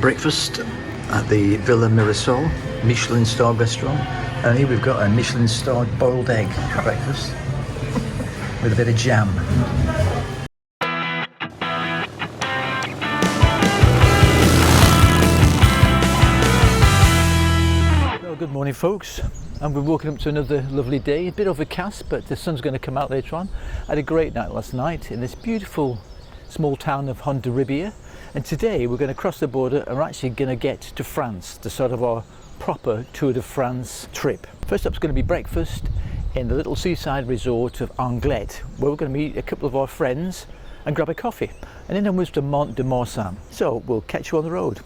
Breakfast at the Villa Mirasol Michelin starred restaurant, and here we've got a Michelin starred boiled egg for breakfast with a bit of jam. Well, good morning folks, and we're walking up to another lovely day. A bit overcast, but the sun's going to come out later on. I had a great night last night in this beautiful small town of Hondarribia. And today we're going to cross the border and we're actually going to get to France, the start of our proper Tour de France trip. First up is going to be breakfast in the little seaside resort of Anglet, where we're going to meet a couple of our friends and grab a coffee. And then onwards to Mont De Marsan. So we'll catch you on the road.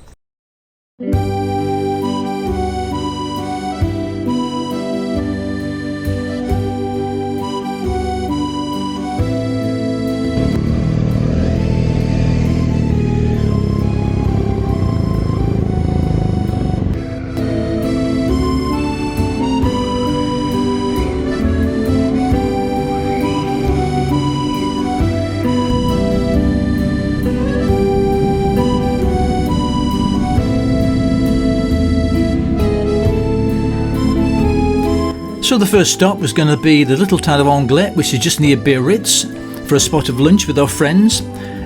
So the first stop was going to be the little town of Anglet, which is just near Biarritz, for a spot of lunch with our friends,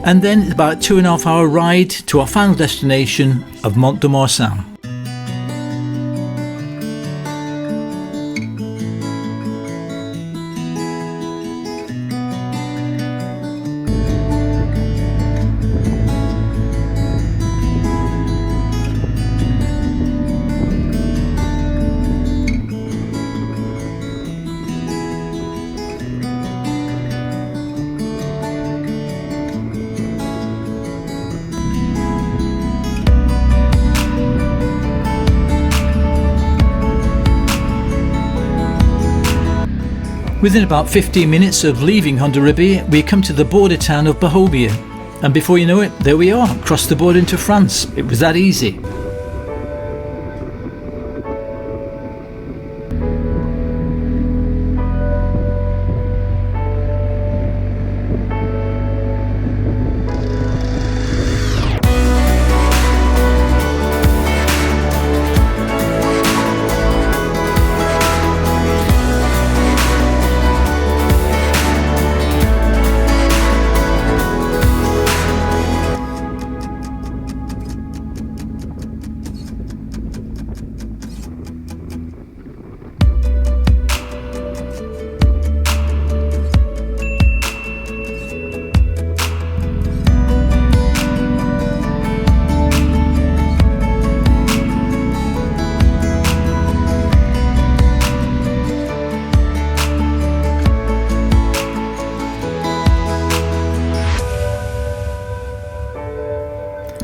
and then about a 2.5 hour ride to our final destination of Mont De Marsan. Within about 15 minutes of leaving Hondarribia, we come to the border town of Bergerac, and before you know it, there we are, across the border into France. It was that easy.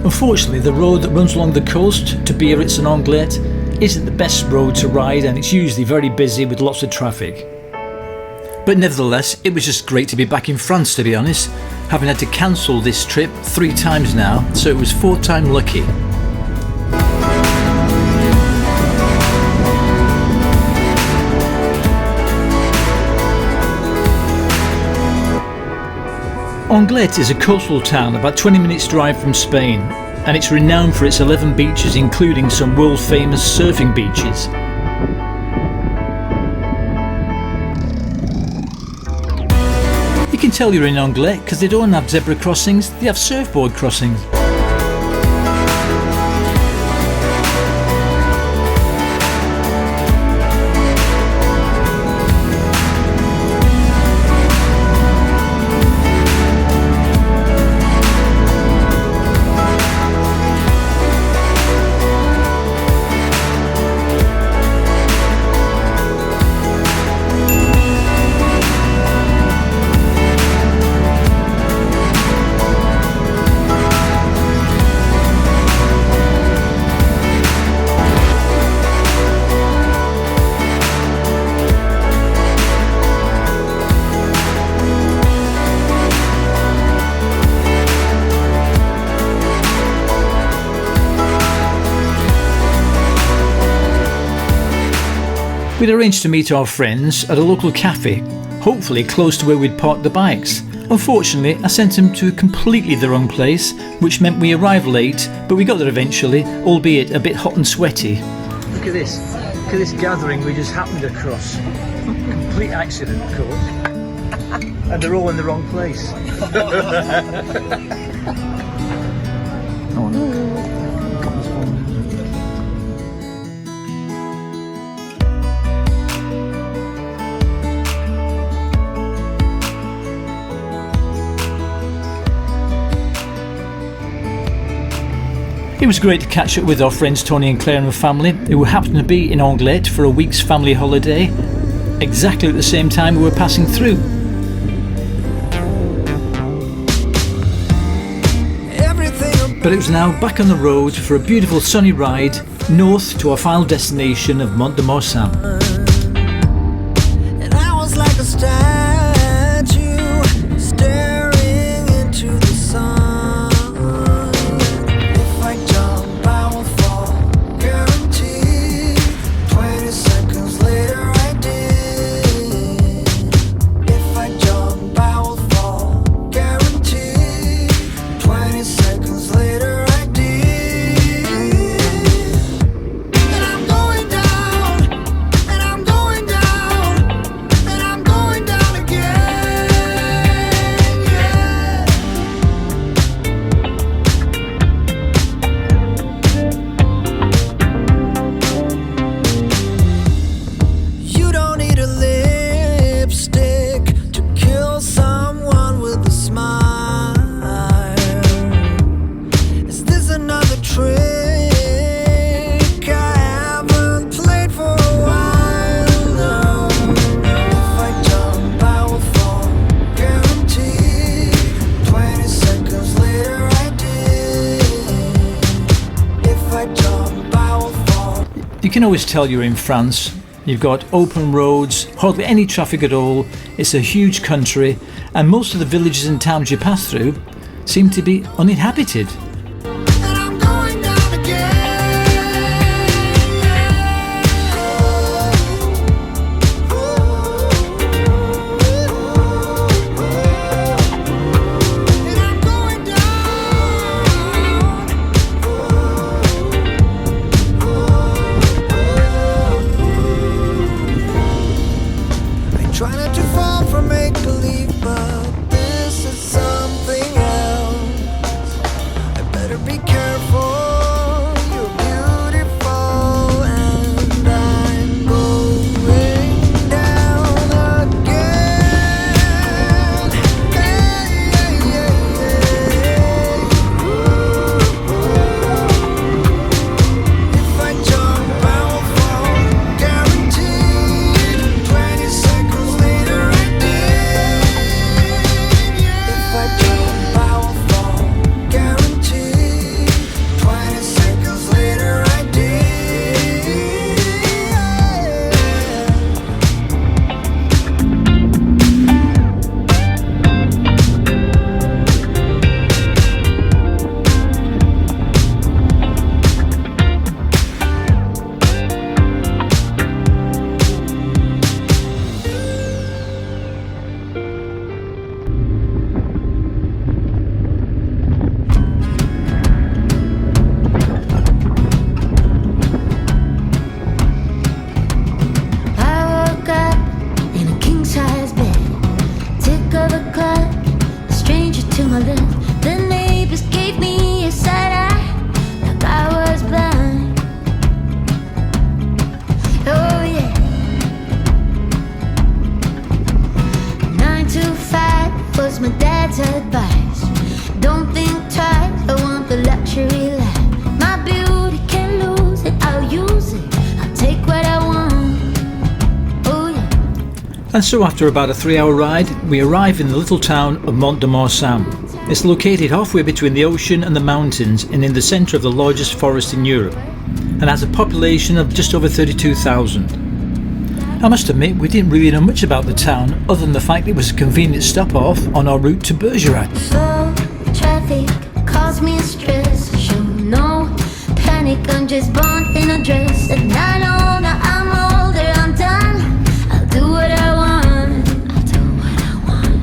Unfortunately, the road that runs along the coast to Biarritz and Anglet isn't the best road to ride, and it's usually very busy with lots of traffic. But nevertheless, it was just great to be back in France, to be honest, having had to cancel this trip 3 times now, so it was 4th time lucky. Anglet is a coastal town about 20 minutes drive from Spain, and it's renowned for its 11 beaches, including some world famous surfing beaches. You can tell you're in Anglet because they don't have zebra crossings, they have surfboard crossings. We'd arranged to meet our friends at a local cafe, hopefully close to where we'd parked the bikes, Unfortunately, I sent him to completely the wrong place, which meant we arrived late, but we got there eventually, albeit a bit hot and sweaty. Look at this. Look at this gathering we just happened across. Complete accident, of course. And they're all in the wrong place. Oh, look. It was great to catch up with our friends Tony and Claire and the family, who happened to be in Anglet for a week's family holiday, exactly at the same time we were passing through. But it was now back on the road for a beautiful sunny ride north to our final destination of Mont De Marsan. And I was like a statue staring into the sun. You can always tell you're in France. You've got open roads, hardly any traffic at all, it's a huge country, and most of the villages and towns you pass through seem to be uninhabited. Try not to fall for make-believe, but this is something else. I better be careful, you're beautiful, and I'm going down again. If I jump, I will fall, guaranteed. 20 seconds. My dad's advice, don't think twice, I want the luxury life. My beauty can't lose it, I'll use it, I'll take what I want, oh yeah. And so after about a 3-hour ride, we arrive in the little town of Mont De Marsan. It's located halfway between the ocean and the mountains and in the centre of the largest forest in Europe, and has a population of just over 32,000. I must admit we didn't really know much about the town other than the fact it was a convenient stop off on our route to Bergerac. Slow traffic caused me a stress, show no panic, I'm just born in a dress. And I know now I'm older, I'm done, I'll do what I want, I'll do what I want.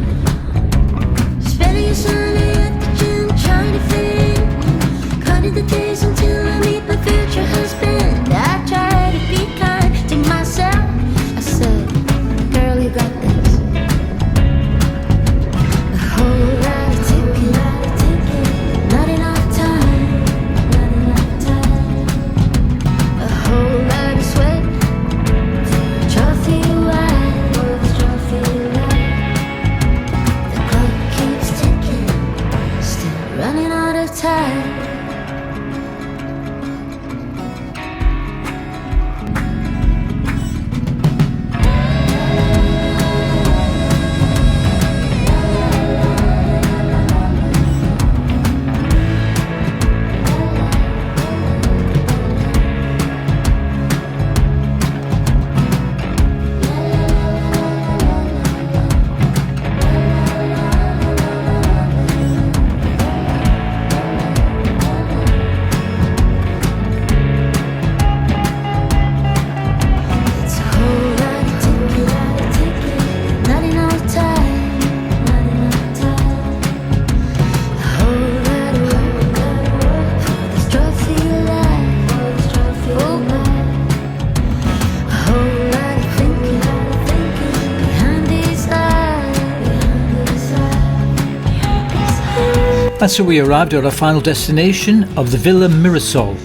That's how we arrived at our final destination of the Villa Mirasol.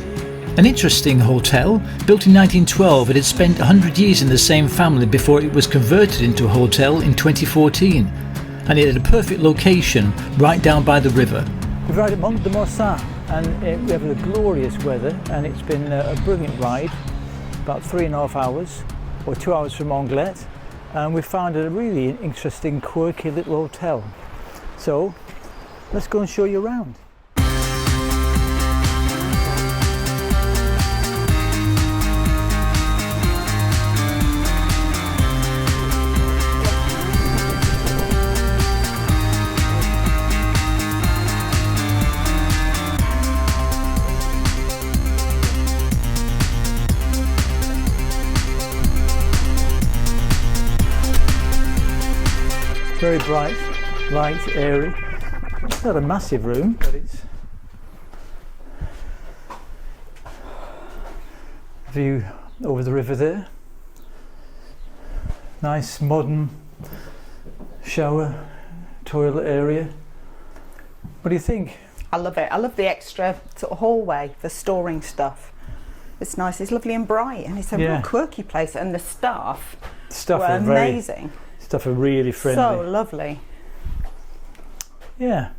An interesting hotel. Built in 1912, it had spent 100 years in the same family before it was converted into a hotel in 2014. And it had a perfect location right down by the river. We've arrived at Mont De Marsan and we have a glorious weather, and it's been a brilliant ride, about 3.5 hours or 2 hours from Anglet, and we found a really interesting, quirky little hotel. So let's go and show you around. Very bright, light, airy. It's not a massive room, but it's view over the river there. Nice modern shower, toilet area. What do you think? I love it. I love the extra sort of hallway for storing stuff. It's nice. It's lovely and bright, and it's a real quirky place. And the staff were amazing. Stuff are really friendly. So lovely. Yeah.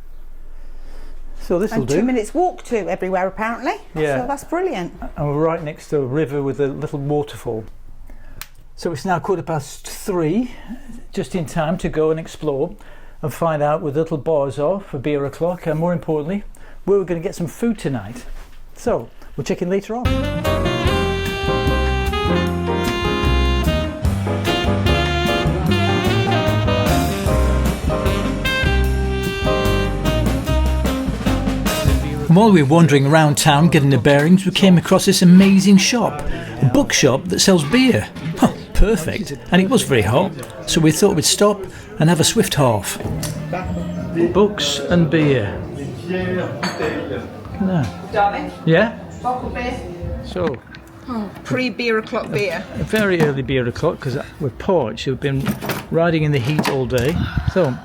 So this will do. 2 minutes walk to everywhere apparently. Yeah. So that's brilliant. And we're right next to a river with a little waterfall. So it's now 3:15, just in time to go and explore and find out where the little bars are for beer o'clock, and more importantly, where we're going to get some food tonight. So we'll check in later on. While we were wandering around town getting the bearings, we came across this amazing shop, a bookshop that sells beer. Oh, perfect. And it was very hot, so we thought we'd stop and have a swift half. Books and beer. No. Darling, Yeah? bottle beer. So, Pre-beer o'clock beer. a very early beer o'clock because we're parched. We've been riding in the heat all day. So,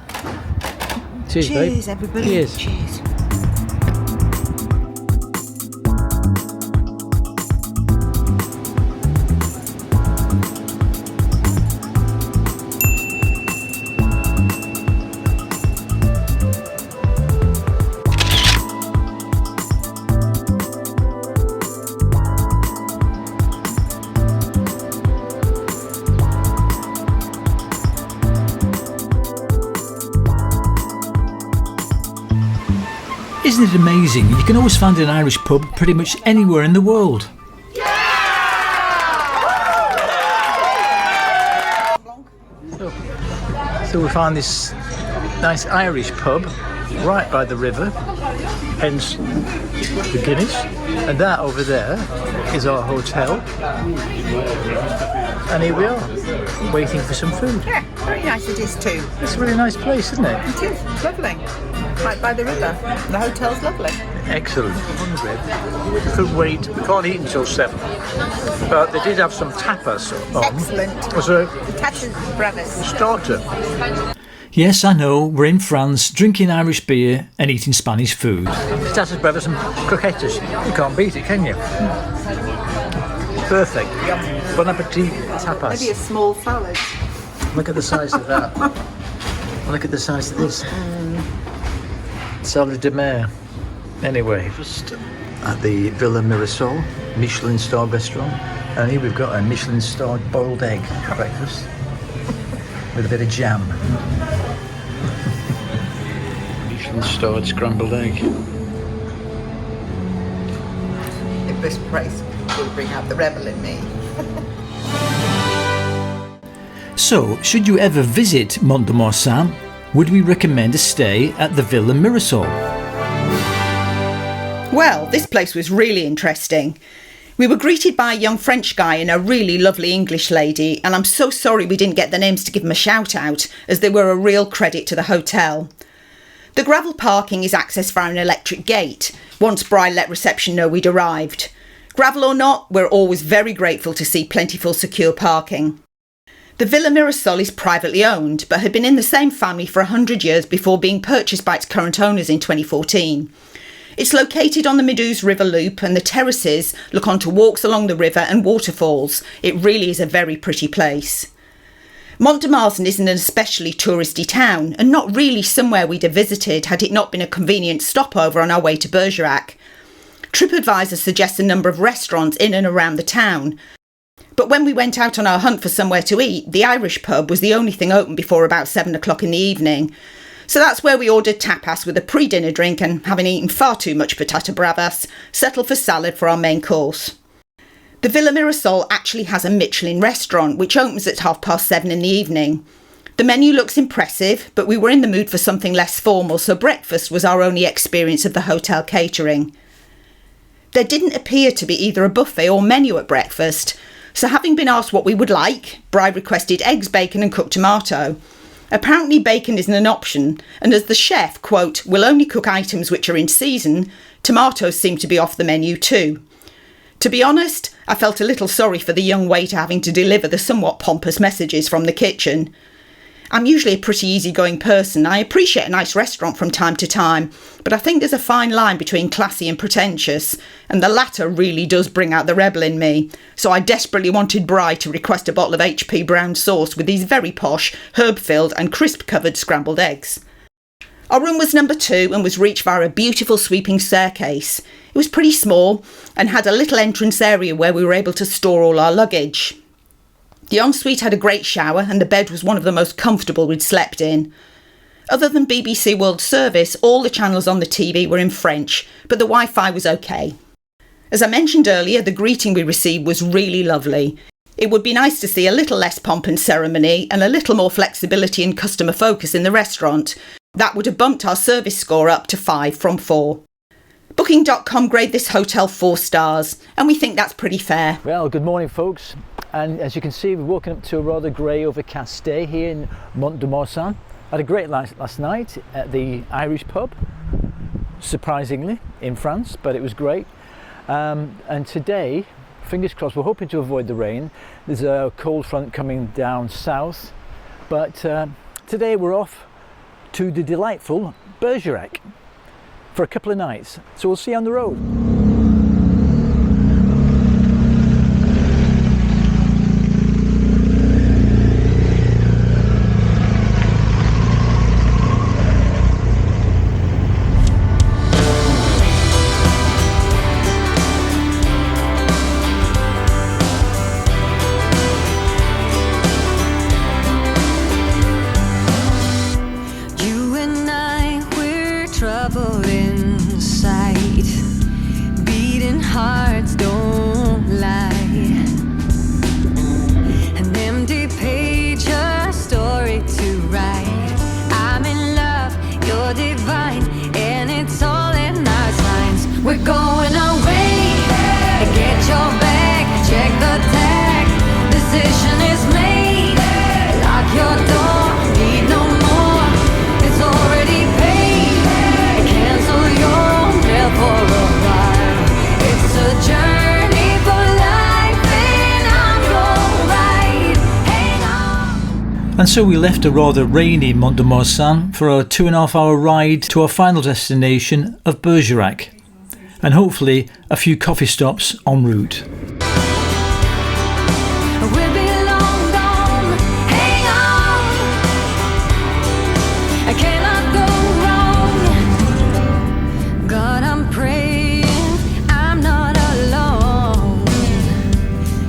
cheers, babe. Cheers, everybody. Cheers. Cheers. Isn't it amazing? You can always find an Irish pub pretty much anywhere in the world. So we found this nice Irish pub right by the river, hence the Guinness, and that over there is our hotel, and here we are waiting for some food. Yeah, very nice it is too. It's a really nice place, isn't it? It is. It's lovely. Right by the river. The hotel's lovely. Excellent. We couldn't wait. We can't eat until 7. But they did have some tapas on. Excellent. Was a Tapas bravas. starter. Yes, I know, we're in France, drinking Irish beer and eating Spanish food. Tapas bravas and croquettes. You can't beat it, can you? Perfect. Bon appetit, tapas. Maybe a small salad. Look at the size of that. Look at the size of this. Salad de mer. Anyway, just at the Villa Mirasol, Michelin starred restaurant, and here we've got a Michelin starred boiled egg breakfast with a bit of jam. Michelin starred scrambled egg. If this place will bring out the rebel in me. So, should you ever visit Mont De Marsan, would we recommend a stay at the Villa Mirasol? Well, this place was really interesting. We were greeted by a young French guy and a really lovely English lady, and I'm so sorry we didn't get their names to give them a shout out, as they were a real credit to the hotel. The gravel parking is accessed via an electric gate, once Bri let reception know we'd arrived. Gravel or not, we're always very grateful to see plentiful secure parking. The Villa Mirasol is privately owned, but had been in the same family for 100 years before being purchased by its current owners in 2014. It's located on the Medusa River Loop, and the terraces look onto walks along the river and waterfalls. It really is a very pretty place. Mont De Marsan isn't an especially touristy town, and not really somewhere we'd have visited had it not been a convenient stopover on our way to Bergerac. TripAdvisor suggests a number of restaurants in and around the town, but when we went out on our hunt for somewhere to eat, the Irish pub was the only thing open before about 7 o'clock in the evening. So that's where we ordered tapas with a pre-dinner drink, and having eaten far too much patata bravas, settled for salad for our main course. The Villa Mirasol actually has a Michelin restaurant, which opens at 7:30 in the evening. The menu looks impressive, but we were in the mood for something less formal, so breakfast was our only experience of the hotel catering. There didn't appear to be either a buffet or menu at breakfast, so having been asked what we would like, Bri requested eggs, bacon and cooked tomato. Apparently bacon isn't an option, and as the chef, quote, will only cook items which are in season, tomatoes seem to be off the menu too. To be honest, I felt a little sorry for the young waiter having to deliver the somewhat pompous messages from the kitchen. I'm usually a pretty easygoing person. I appreciate a nice restaurant from time to time, but I think there's a fine line between classy and pretentious, and the latter really does bring out the rebel in me. So I desperately wanted Bri to request a bottle of HP brown sauce with these very posh, herb-filled and crisp-covered scrambled eggs. Our room was number 2 and was reached via a beautiful sweeping staircase. It was pretty small and had a little entrance area where we were able to store all our luggage. The ensuite had a great shower, and the bed was one of the most comfortable we'd slept in. Other than BBC World Service, all the channels on the TV were in French, but the Wi-Fi was okay. As I mentioned earlier, the greeting we received was really lovely. It would be nice to see a little less pomp and ceremony and a little more flexibility and customer focus in the restaurant. That would have bumped our service score up to 5 from 4. Booking.com grade this hotel 4 stars, and we think that's pretty fair. Well, good morning folks, and as you can see, we've woken up to a rather grey overcast day here in Mont De Marsan. Had a great night last night at the Irish pub, surprisingly, in France, but it was great. And today, fingers crossed, we're hoping to avoid the rain. There's a cold front coming down south, but today we're off to the delightful Bergerac for a couple of nights. So we'll see you on the road. Trouble inside, beating hearts don't lie, an empty page, a story to write. I'm in love, you're divine, and it's all in our signs. We're going away, get your bag, check the tag, decision is made, lock your door, need no more, it's already paid. For a while, it's a journey for life, and I'm your ride. Hang on. And so we left a rather rainy Mont De Marsan for a 2.5-hour ride to our final destination of Bergerac, and hopefully a few coffee stops en route. We'll be long gone. Hang on. I cannot go wrong. God, I'm praying I'm not alone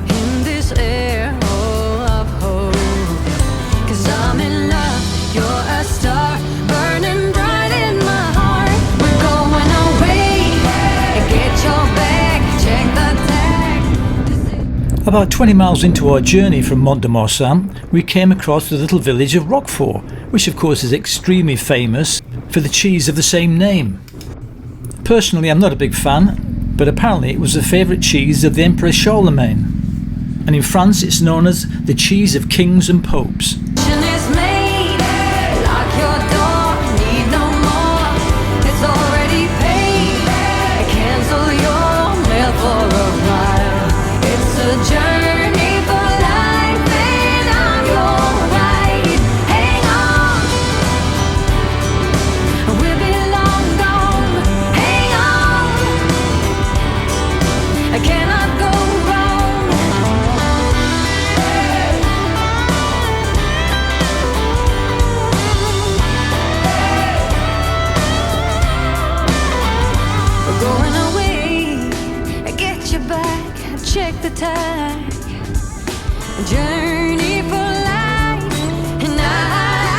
in this air of hope. 'Cause I'm in love, you're a star burning bright in my heart. We're going away, get your bag, check the tag. About 20 miles into our journey from Mont De Marsan, we came across the little village of Roquefort, which of course is extremely famous for the cheese of the same name. Personally, I'm not a big fan, but apparently it was the favourite cheese of the Emperor Charlemagne. And in France it's known as the cheese of kings and popes. Decision is made, lock your door, need no more, it's already paid. Cancel your mail for a while, it's a journey for life, and I'm your I cannot go wrong. We're going away, I get you back, I check the tag. Journey for life, and I've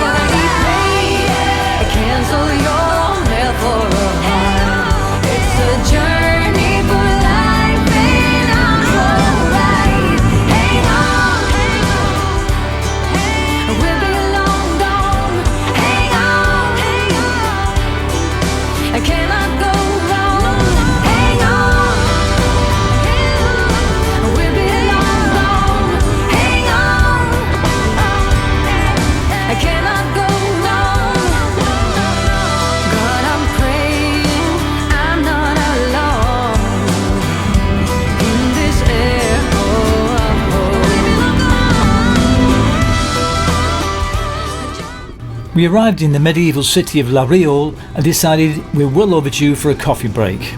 already paid. Cancel your mail for a while. It's a journey for life, and I'm alright. Hang on, we'll be long gone. Hang on, I cannot go wrong. Hang on, we'll be long gone. Hang on, I cannot go wrong. God, I'm praying I'm not alone in this air. We arrived in the medieval city of La Réole and decided we're well overdue for a coffee break.